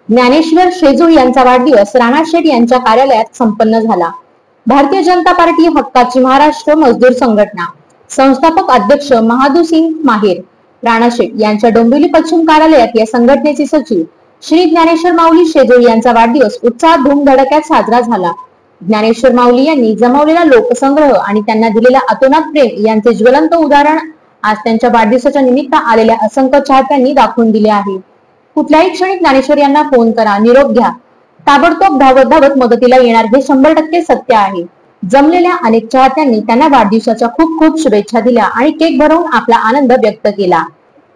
ज्ञानेश्वर शेजूळ यांचा वाढदिवस राणा शेठ यांच्या कार्यालयात संपन्न झाला। भारतीय जनता पार्टी हक्काची महाराष्ट्र मजदूर संघटना संस्थापक अध्यक्ष महादुसिंग माहेर राणा शेठ यांच्या डोंबिवली पश्चिम कार्यालयात या संघटनेचे सचिव श्री ज्ञानेश्वर माऊली शेजूळ यांचा वाढदिवस उत्साहात धूमधडक्यात साजरा झाला। ज्ञानेश्वर माऊली यांनी जमवलेला लोकसंग्रह आणि त्यांना दिलेला अतोनात प्रेम यांचे ज्वलंत उदाहरण आज त्यांच्या वाढदिवसाच्या निमित्त आलेल्या असंख्य चाहत्यांनी दाखवून दिले आहे। कुठल्याही क्षणी ज्ञानेश्वर यांना फोन करा, निरोप घ्या, ताबडतोब धावत धावत मदतीला येणार हे 100% सत्य आहे। जमलेल्या अनेक चाहत्यांनी त्यांना वाढदिवसाच्या खूप खूप शुभेच्छा दिल्या आणि केक भरवून आपला आनंद व्यक्त केला।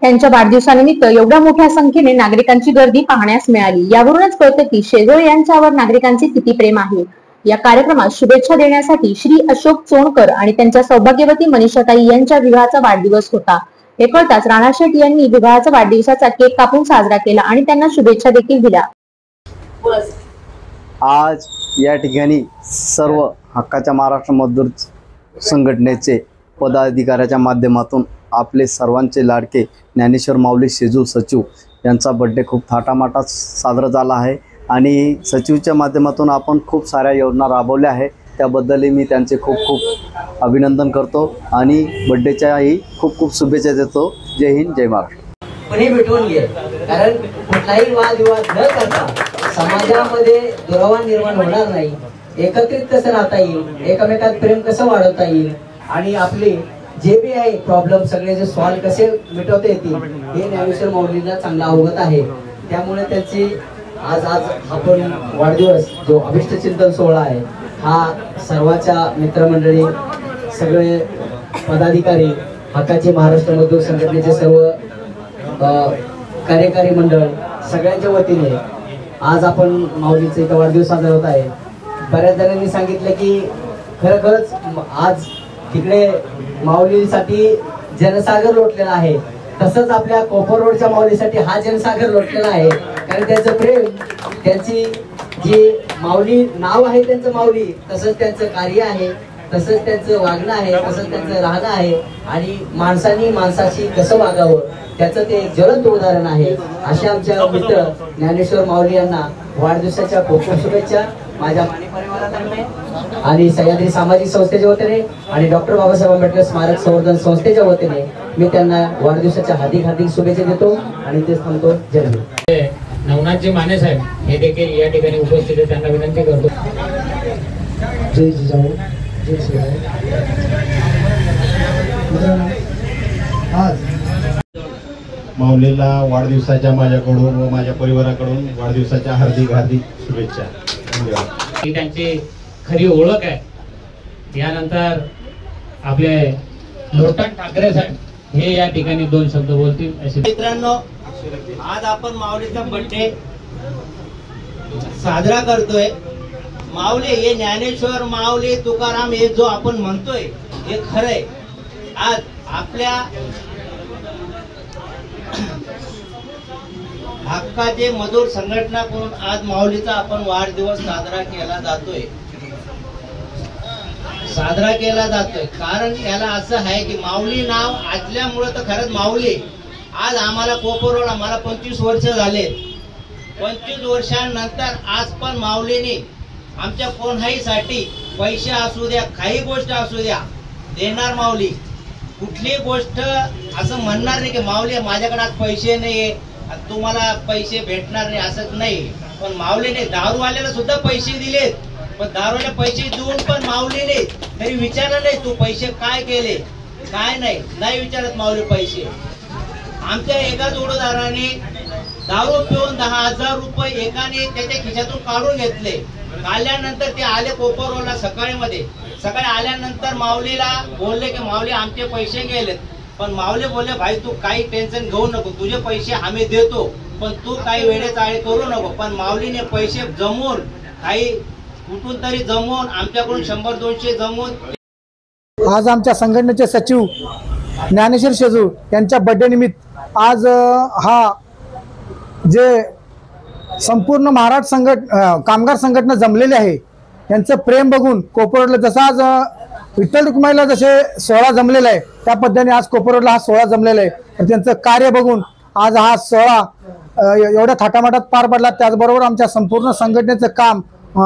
त्यांच्या वाढदिवसानिमित्त एवढ्या मोठ्या संख्येने नागरिकांची गर्दी पाहण्यास मिळाली, यावरूनच कळतं की शेजूळ यांच्यावर नागरिकांचे किती प्रेम आहे। या कार्यक्रमात शुभेच्छा देण्यासाठी श्री अशोक चोणकर आणि त्यांच्या सौभाग्यवती मनीषाताई यांच्या विवाहाचा वाढदिवस होता। हे कळताच राणा शेठ यांनी विवाहाचा वाढदिवसाचा केक कापून साजरा केला आणि त्यांना शुभेच्छा देखील दिल्या। आज या ठिकाणी सर्व हक्काच्या महाराष्ट्र मजदूर संघटनेचे पदाधिकाऱ्याच्या माध्यमातून आपले सर्वांचे लाडके ज्ञानेश्वर माऊली शेजूळ सचिव यांचा बर्थडे खूप थाटामाटात साजरा झाला आहे आणि सचिवच्या माध्यमातून आपण खूप साऱ्या योजना राबवल्या आहेत, त्याबद्दलही मी त्यांचे खूप खूप अभिनंदन करतो आणि बर्थडेच्याही खूप खूप शुभेच्छा देतो। जय हिंद, जय महाराष्ट्र। कोणी भेटून घे, कारण कुठलाही वादविवाद न करता समाजामध्ये दुरावा निर्माण होणार नाही। एकत्रित कसं राहता येईल, एकमेकात प्रेम कसं वाढवता येईल आणि आपले जे बी आहे प्रॉब्लेम सगळे जे सॉल्व्ह कसे मिटवता येतील हे ज्ञानेश्वर माऊलींना चांगला अवगत आहे। त्यामुळे त्याची आज आपण वाढदिवस जो अभिष्ट चिंतन सोहळा आहे हा सर्वांच्या मित्रमंडळी, सगळे पदाधिकारी, हक्काचे महाराष्ट्र मजदूर संघटनेचे सर्व कार्यकारी मंडळ सगळ्यांच्या वतीने आज आपण माऊलीचा इथं वाढदिवस साजरा होत आहे। बऱ्याच जणांनी सांगितलं की खरंच आज तिकडे माऊलीसाठी जनसागर लोटलेला आहे, तसंच आपल्या कोपर रोडच्या माऊलीसाठी हा जनसागर लोटलेला आहे। कारण त्यांचं प्रेम, त्यांची जी माऊली नाव आहे त्यांचं माऊली, तसंच त्यांचं कार्य आहे, तसंच त्यांचं वागणं आहे, तसंच त्यांचं राहणं आहे आणि माणसांनी माणसाशी कसं वागावं त्याचं ते एक ज्वलंत उदाहरण आहे। अशा आमच्या मित्र ज्ञानेश्वर माऊली यांना वाढदिवसाच्या खूप खूप शुभेच्छा माझ्या माने परिवारातर्फे आणि सह्याद्री सामाजिक संस्थेच्या वतीने आणि डॉक्टर बाबासाहेब आंबेडकर स्मारक संवर्धन संस्थेच्या वतीने मी त्यांना वाढदिवसाच्या हार्दिक शुभेच्छा देतो आणि तेच थांबतो। जय हिंद। नवनाथजी माने साहेब हे देखील या ठिकाणी उपस्थित आहेत, त्यांना विनंती करतो। जय जिजाऊ, जय शिवराय। आज माऊलीला वाढदिवसाच्या माझ्याकडून व माझ्या परिवाराकडून वाढदिवसाच्या हार्दिक शुभेच्छा। ही त्यांची खरी ओळख आहे। यानंतर आपले लोटन ठाकरे साहेब हे या ठिकाणी 2 शब्द बोलतील असे। मित्रांनो, आज आपण माऊलीचा बर्थडे साजरा करतोय। माऊली हे ज्ञानेश्वर माऊली तुकाराम हे जो आपण म्हणतोय हे खरंय। आज आपल्या हक्काचे मजूर संघटनाकडून आज माऊलीचा आपण वाढदिवस साजरा केला जातोय। कारण याला असं आहे की माऊली नाव ऐकल्यामुळे तर खरंच माऊली आज आम्हाला कोपरवाड आम्हाला 25 वर्ष झाले। 25 वर्षांनंतर आज पण माऊलीने आमच्या कोणाहीसाठी पैसे असू द्या, काही गोष्ट असू द्या देणार माऊली। कुठली गोष्ट असं म्हणणार नाही की माऊली माझ्याकडे आज पैसे नाही, तुम्हाला पैसे भेटणार नाही, असंच नाही। पण माऊलीने दारूवाल्याला सुद्धा पैसे दिलेत, पण दारूला पैसे देऊन पण माऊलीने तरी विचारलं नाही तू पैसे काय केले, काय नाही विचारत माऊली पैसे। आमच्या एका जोडीदाराने दारू पिऊन 10,000 रुपये एकाने त्याच्या खिशातून काढून घेतले। काढल्यानंतर ते आले कोपरवाडला सकाळी आल्यानंतर माऊलीला बोलले की माऊली आमचे पैसे गेलेत, पण माऊली बोलले भाई तू काही टेन्शन घेऊ नको, तुझे पैसे आम्ही देतो, पण तू काही वेळेचाळे करू नको। पण माऊलीने पैसे जमवून काही कुठून तरी जमवून आमच्याकडून 100-200 जमवून आज आमच्या संघटनेचे सचिव ज्ञानेश्वर शेजूळ यांच्या बर्थडे निमित्त आज हा जे संपूर्ण महाराष्ट्र कामगार संघटना जमलेले आहे यांचं प्रेम बघून कोपरवाडला जसा आज विठ्ठल रुक्माईला जसे 16 जमलेला आहे त्या पद्धतीने आज कोपरवाडला हा 16 जमलेला आहे। तर त्यांचं कार्य बघून आज हा 16 एवढ्या थाटामाटात पार पडला। त्याचबरोबर आमच्या संपूर्ण संघटनेचं काम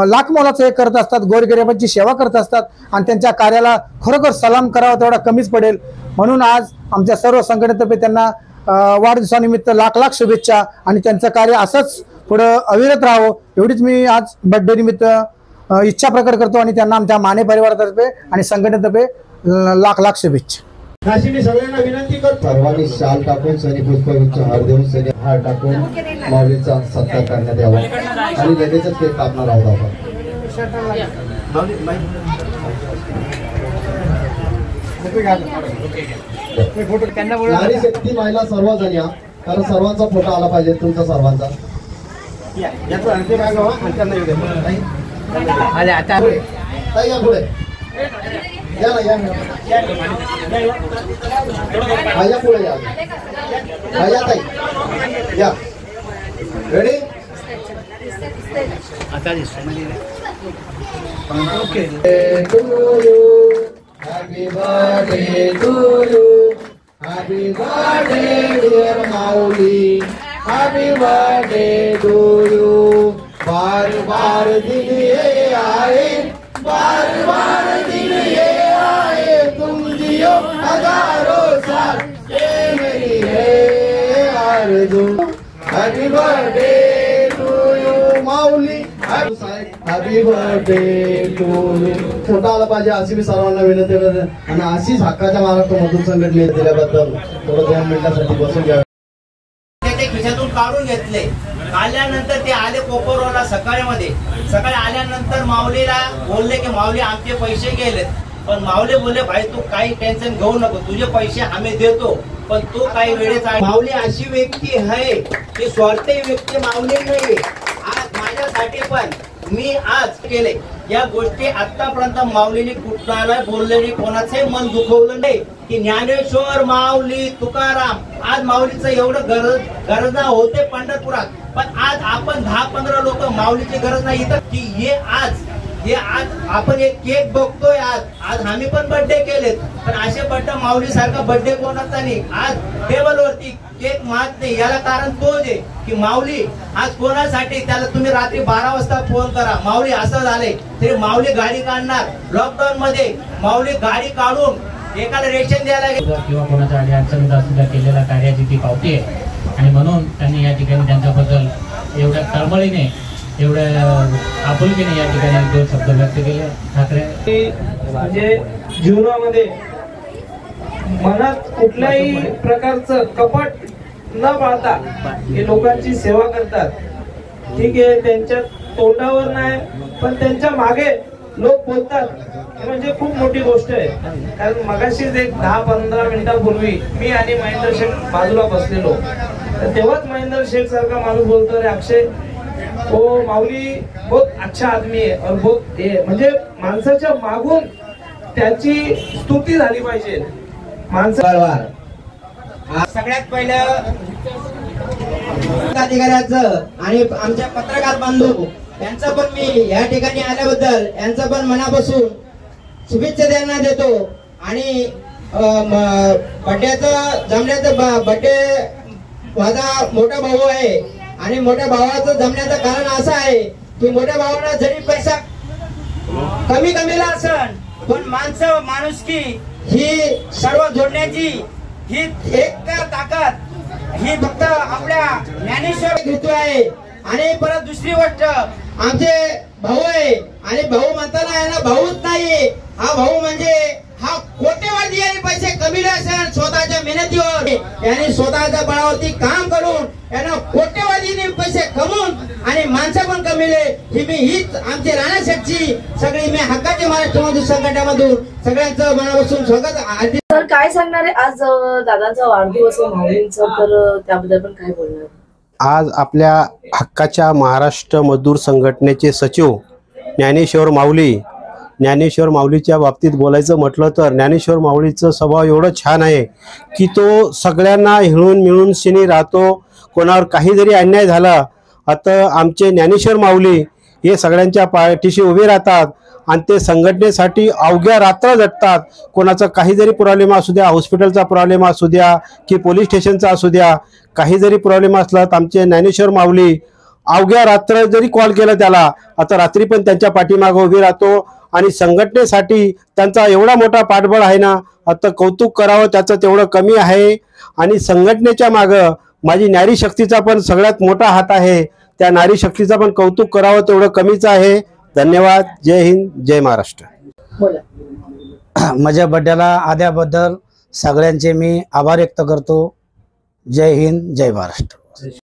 लाख मोलाचं हे करत असतात, गोरगरिबांची सेवा करत असतात आणि त्यांच्या कार्याला खरोखर सलाम करावा तेवढा कमीच पडेल। म्हणून आज आमच्या सर्व संघटनेतर्फे त्यांना वाढदिवसानिमित्त लाख लाख शुभेच्छा आणि त्यांचं कार्य असंच पुढं अविरत राहावं एवढीच मी आज बर्थडे निमित्त इच्छा प्रकट करतो आणि त्यांना आमच्या माने परिवारातर्फे आणि संघटनेतर्फे लाख लाख शुभेच्छा। अशी मी सगळ्यांना विनंती करतो, सर्वांनी शाल टाकून सनी पुष्पगुच्छ हार देऊन सनी हार टाकून माऊलीचा सत्कार करण्यात यावा आणि लगेचच केक कापणार आहोत आपण। नारी शक्ती महिला सर्वजण या, कारण सर्वांचा फोटो आला पाहिजे तुमचा सर्वांचा। ताई या पुढे या ना, या पुढे या ताई या। Ready okay. Happy birthday to you, happy birthday dear Mauli, happy birthday to you. बार बार दिन ये आए, बार बार दिन ये आए, तुम जियो हजारों साल, ये मेरी है आरज़ू। Happy birthday to you Mauli, happy birthday to you. Photo आला पाहिजे अशी मी सर्वांना विनंती करते आणि अशीच हक्काच्या महाराष्ट्र मजदूर संघटनेने दिल्याबद्दल थोडं 2 मिनिटांसाठी बसून घ्या। ते खिशातून काढून घेतले, आल्यानंतर ते आले कोपरवाला सकाळी आल्यानंतर माऊलीला बोलले की माऊली आमचे पैसे गेलेत, पण माऊली बोलले भाई तू काही टेन्शन घेऊ नको, तुझे पैसे आम्ही देतो, पण तू काही वेळेस माऊली अशी व्यक्ती आहे की स्वार्थी व्यक्ती माऊली नाही। आज माझ्यासाठी पण मी आज केले या गोष्टी आतापर्यंत माऊलीने कुठला बोलले नाही, कोणाचंही मन दुखवलं नाही की ज्ञानेश्वर माऊली तुकाराम। आज माऊलीचं एवढं गरज होते पंढरपुरात, पण आज आपण 10-15 लोक माऊलीची गरज नाही इथं की हे आज आपण एक केक बघतोय। आज आम्ही पण बर्थडे केलेत, पण असे बर्थडे माऊली सारखा बर्थडे कोणाचा नाही। आज टेबलवरती केक मागत नाही, याला कारण तोच आहे की माऊली आज कोणासाठी, त्याला तुम्ही रात्री 12 वाजता फोन करा, माऊली असं झालंय तरी माऊली गाडी काढणार। लॉकडाऊन मध्ये माऊली गाडी काढून एकाला रेशन द्यायला किंवा कोणाच्या अडचणीत असलेल्या केलेल्या कार्याची ती पावती आहे आणि म्हणून त्यांनी या ठिकाणी त्यांच्याबद्दल एवढ्या तळमळीने एवढ्या आपुलकीने या ठिकाणी 2 शब्द व्यक्त केले। ठाकरे म्हणजे जीवनामध्ये मनात कुठल्याही प्रकारचं कपट न पाळता हे लोकांची सेवा करतात। ठीक आहे, त्यांच्या तोंडावर नाही पण त्यांच्या मागे लोक बोलतात, म्हणजे खूप मोठी गोष्ट आहे। कारण मगाशीच एक 10-15 मिनिटांपूर्वी मी आणि महेंद्र शेख बाजूला बसलेलो, तर तेव्हाच महेंद्र शेख सारखा माणूस बोलतो, अरे अक्षय वो माऊली बहुत अच्छा आदमी है और बहुत म्हणजे माणसाच्या मागून त्याची स्तुती झाली पाहिजे। सगळ्यात पहिलं अधिकाऱ्याचं आणि आमच्या पत्रकार बांधव यांचं पण मी या ठिकाणी आल्याबद्दल यांचं पण मनापासून शुभेच्छा त्यांना देतो। आणि बड्डेचं जमण्याचं बड्डे माझा मोठा भाऊ आहे आणि मोठ्या भावाचं जमण्याचं कारण असं आहे की मोठ्या भावाला जरी पैसा कमीला असेल पण माणुसकी ही सर्व जोडण्याची ही एक ताकद ही फक्त आपल्या ज्ञानेश्वर घेतो आहे। आणि परत दुसरी गोष्ट आमचे भाऊ आहे आणि भाऊ म्हणताना यांना भाऊच नाही, हा भाऊ म्हणजे हा कोट्यवधी आणि पैसे कमीले असेल स्वतःच्या मेहनतीवर यांनी स्वतःच्या बळावरती काम करून यांना कोट्यवधीने पैसे कमवून आणि माणसं पण कमीले हीच आमची राणाशेठची सगळी मी हक्काची महाराष्ट्र मजदूर संघटनेमधून सगळ्यांचं मनापासून स्वागत। तर काय सांगणार आहे, आज दादाचा वाढदिवस माऊलींचा, तर त्याबद्दल पण काय बोलणार? आज आपल्या हक्काच्या महाराष्ट्र मजदूर संघटनेचे सचिव ज्ञानेश्वर माऊलीच्या बाबतीत बोलायचं म्हटलं तर ज्ञानेश्वर माऊलीचं स्वभाव एवढं छान आहे की तो सगळ्यांना हिळून मिळून शिनी राहतो। कोणावर काही जरी अन्याय झाला आता आमचे ज्ञानेश्वर माऊली हे सगळ्यांच्या पाठीशी उभे राहतात आणि ते संघटनेसाठी अवघ्या रात्र झटतात. कोणाचा काही जरी प्रॉब्लेम असू द्या, हॉस्पिटलचा प्रॉब्लेम असू द्या की पोलीस स्टेशनचा असू द्या, काही जरी प्रॉब्लेम असला तर आमचे ज्ञानेश्वर माऊली अवघ्या रात्र जरी कॉल केला त्याला, आता रात्री पण त्यांच्या पाठीमागे उभी राहतो. आणि संघटनेसाठी त्यांचा एवढा मोठा पाठबळ आहे ना, आता कौतुक करावं त्याचं तेवढं कमी आहे. आणि संघटनेच्या मागं माझी नारी शक्तीचा पण सगळ्यात मोठा हात आहे. त्या नारी शक्तीचा पण कौतुक करावं तेवढं कमीच आहे. धन्यवाद. जय हिंद, जय महाराष्ट्र. माझ्या बड्डेला आल्याबद्दल सगळ्यांचे मी आभार व्यक्त करतो. जय हिंद, जय महाराष्ट्र.